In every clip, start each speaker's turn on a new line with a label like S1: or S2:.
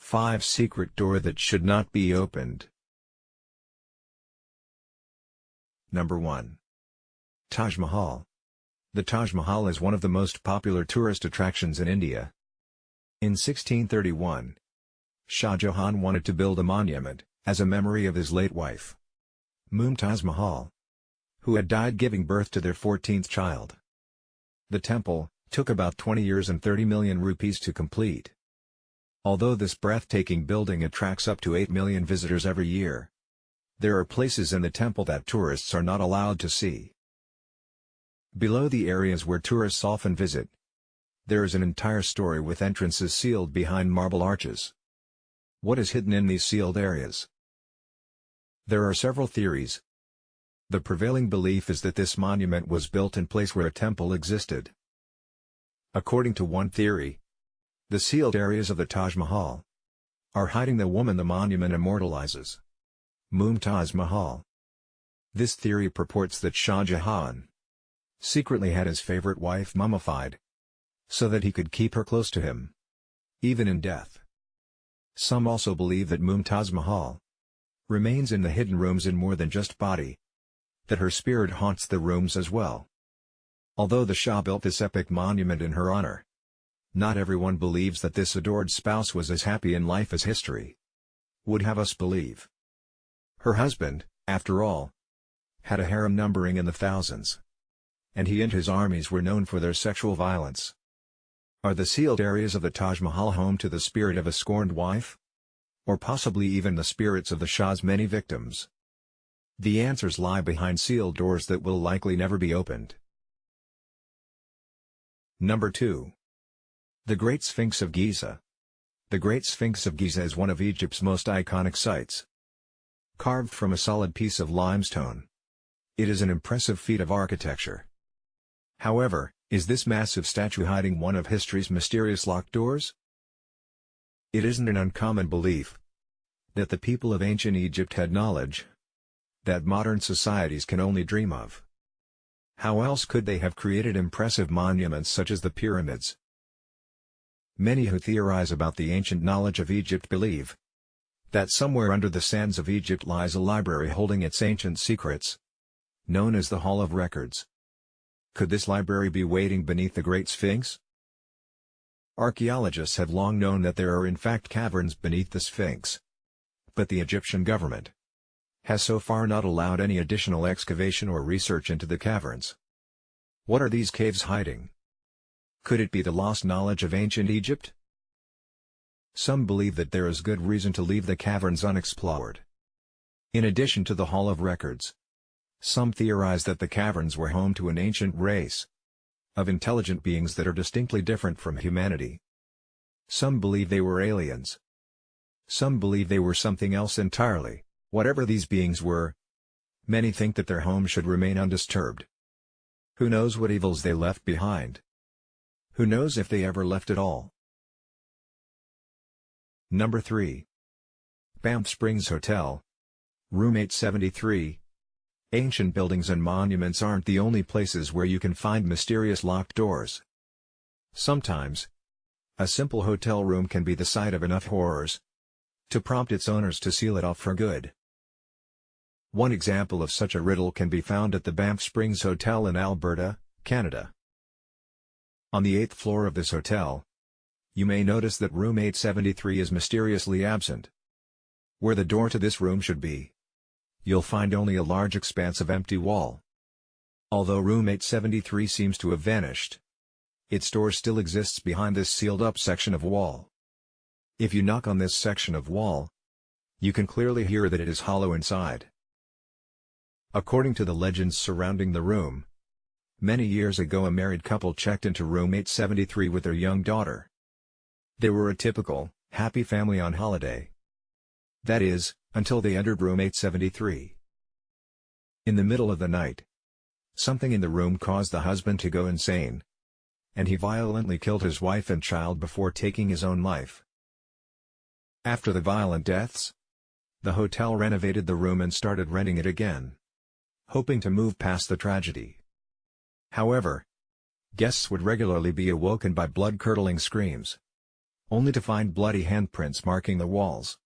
S1: 5 Secret door that should not be opened. Number 1. Taj Mahal. The Taj Mahal is one of the most popular tourist attractions in India. In 1631, Shah Jahan wanted to build a monument, as a memory of his late wife, Mumtaz Mahal, who had died giving birth to their 14th child. The temple took about 20 years and 30 million rupees to complete. Although this breathtaking building attracts up to 8 million visitors every year, there are places in the temple that tourists are not allowed to see. Below the areas where tourists often visit, there is an entire story with entrances sealed behind marble arches. What is hidden in these sealed areas? There are several theories. The prevailing belief is that this monument was built in place where a temple existed. According to one theory, the sealed areas of the Taj Mahal are hiding the woman the monument immortalizes, Mumtaz Mahal. This theory purports that Shah Jahan secretly had his favorite wife mummified, so that he could keep her close to him, even in death. Some also believe that Mumtaz Mahal remains in the hidden rooms in more than just body, that her spirit haunts the rooms as well. Although the Shah built this epic monument in her honor, not everyone believes that this adored spouse was as happy in life as history would have us believe. Her husband, after all, had a harem numbering in the thousands, and he and his armies were known for their sexual violence. Are the sealed areas of the Taj Mahal home to the spirit of a scorned wife? Or possibly even the spirits of the Shah's many victims? The answers lie behind sealed doors that will likely never be opened. Number 2. The Great Sphinx of Giza. The Great Sphinx of Giza is one of Egypt's most iconic sights. Carved from a solid piece of limestone, it is an impressive feat of architecture. However, is this massive statue hiding one of history's mysterious locked doors? It isn't an uncommon belief that the people of ancient Egypt had knowledge that modern societies can only dream of. How else could they have created impressive monuments such as the pyramids? Many who theorize about the ancient knowledge of Egypt believe that somewhere under the sands of Egypt lies a library holding its ancient secrets, known as the Hall of Records. Could this library be waiting beneath the Great Sphinx? Archaeologists have long known that there are in fact caverns beneath the Sphinx, but the Egyptian government has so far not allowed any additional excavation or research into the caverns. What are these caves hiding? Could it be the lost knowledge of ancient Egypt? Some believe that there is good reason to leave the caverns unexplored. In addition to the Hall of Records, some theorize that the caverns were home to an ancient race of intelligent beings that are distinctly different from humanity. Some believe they were aliens. Some believe they were something else entirely. Whatever these beings were, many think that their home should remain undisturbed. Who knows what evils they left behind? Who knows if they ever left at all? Number 3. Banff Springs Hotel. Room 873. Ancient buildings and monuments aren't the only places where you can find mysterious locked doors. Sometimes, a simple hotel room can be the site of enough horrors to prompt its owners to seal it off for good. One example of such a riddle can be found at the Banff Springs Hotel in Alberta, Canada. On the 8th floor of this hotel, you may notice that room 873 is mysteriously absent. Where the door to this room should be, you'll find only a large expanse of empty wall. Although room 873 seems to have vanished, its door still exists behind this sealed-up section of wall. If you knock on this section of wall, you can clearly hear that it is hollow inside. According to the legends surrounding the room, many years ago a married couple checked into room 873 with their young daughter. They were a typical, happy family on holiday. That is, until they entered room 873. In the middle of the night, something in the room caused the husband to go insane, and he violently killed his wife and child before taking his own life. After the violent deaths, the hotel renovated the room and started renting it again, hoping to move past the tragedy. However, guests would regularly be awoken by blood-curdling screams, only to find bloody handprints marking the walls.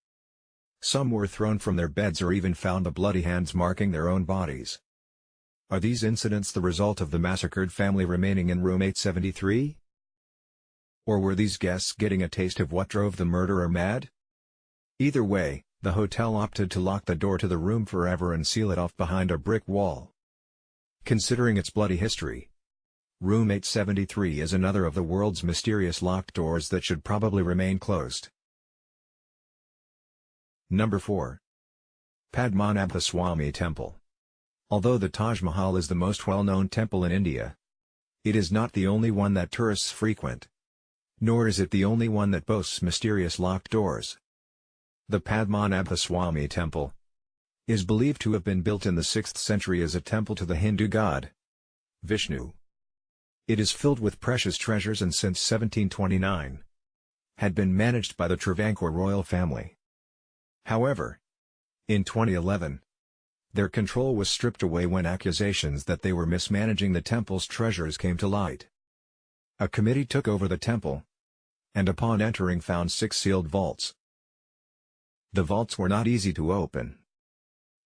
S1: Some were thrown from their beds or even found the bloody hands marking their own bodies. Are these incidents the result of the massacred family remaining in room 873? Or were these guests getting a taste of what drove the murderer mad? Either way, the hotel opted to lock the door to the room forever and seal it off behind a brick wall. Considering its bloody history, room 873 is another of the world's mysterious locked doors that should probably remain closed. Number 4. Padmanabha Swami Temple. Although the Taj Mahal is the most well-known temple in India, it is not the only one that tourists frequent. Nor is it the only one that boasts mysterious locked doors. The Padmanabha Swami Temple is believed to have been built in the 6th century as a temple to the Hindu god Vishnu. It is filled with precious treasures and since 1729 had been managed by the Travancore royal family. However, in 2011, their control was stripped away when accusations that they were mismanaging the temple's treasures came to light. A committee took over the temple, and upon entering found 6 sealed vaults. The vaults were not easy to open.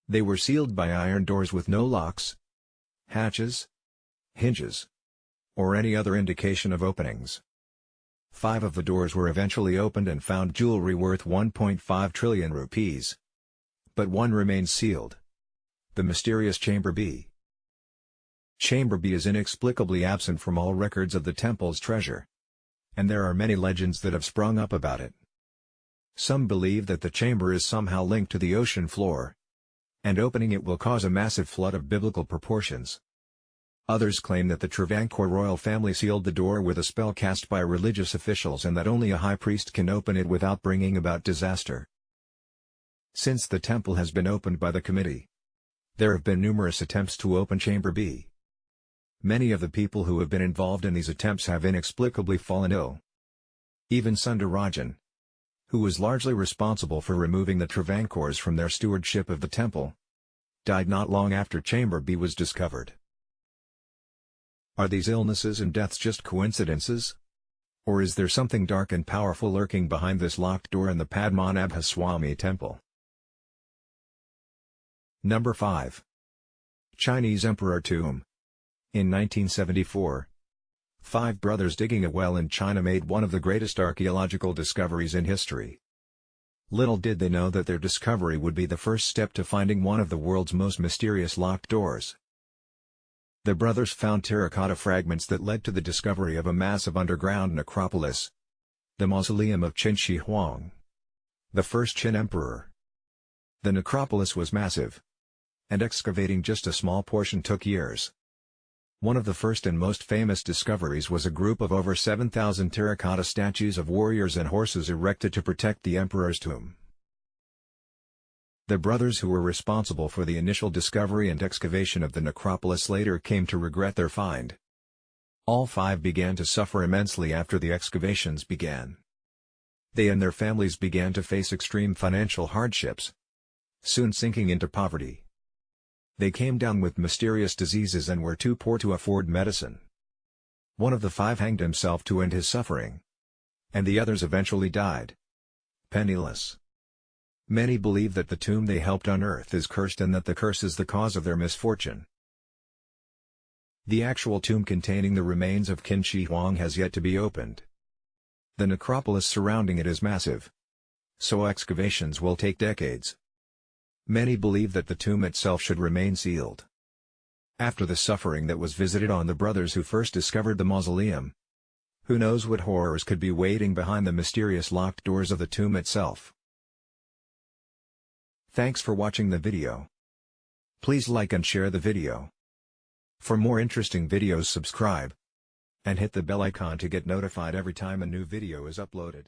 S1: They were sealed by iron doors with no locks, hatches, hinges, or any other indication of openings. 5 of the doors were eventually opened and found jewelry worth 1.5 trillion rupees. But one remains sealed. The mysterious Chamber B. Chamber B is inexplicably absent from all records of the temple's treasure. And there are many legends that have sprung up about it. Some believe that the chamber is somehow linked to the ocean floor, and opening it will cause a massive flood of biblical proportions. Others claim that the Travancore royal family sealed the door with a spell cast by religious officials and that only a high priest can open it without bringing about disaster. Since the temple has been opened by the committee, there have been numerous attempts to open Chamber B. Many of the people who have been involved in these attempts have inexplicably fallen ill. Even Sundarajan, who was largely responsible for removing the Travancores from their stewardship of the temple, died not long after Chamber B was discovered. Are these illnesses and deaths just coincidences? Or is there something dark and powerful lurking behind this locked door in the Padmanabha Swami Temple? Number 5. Chinese Emperor Tomb. In 1974, 5 brothers digging a well in China made one of the greatest archaeological discoveries in history. Little did they know that their discovery would be the first step to finding one of the world's most mysterious locked doors. The brothers found terracotta fragments that led to the discovery of a massive underground necropolis, the mausoleum of Qin Shi Huang, the first Qin emperor. The necropolis was massive, and excavating just a small portion took years. One of the first and most famous discoveries was a group of over 7,000 terracotta statues of warriors and horses erected to protect the emperor's tomb. The brothers who were responsible for the initial discovery and excavation of the necropolis later came to regret their find. All 5 began to suffer immensely after the excavations began. They and their families began to face extreme financial hardships, soon sinking into poverty. They came down with mysterious diseases and were too poor to afford medicine. One of the 5 hanged himself to end his suffering, and the others eventually died penniless. Many believe that the tomb they helped unearth is cursed and that the curse is the cause of their misfortune. The actual tomb containing the remains of Qin Shi Huang has yet to be opened. The necropolis surrounding it is massive, so excavations will take decades. Many believe that the tomb itself should remain sealed. After the suffering that was visited on the brothers who first discovered the mausoleum, who knows what horrors could be waiting behind the mysterious locked doors of the tomb itself. Thanks for watching the video. Please like and share the video. For more interesting videos, subscribe and hit the bell icon to get notified every time a new video is uploaded.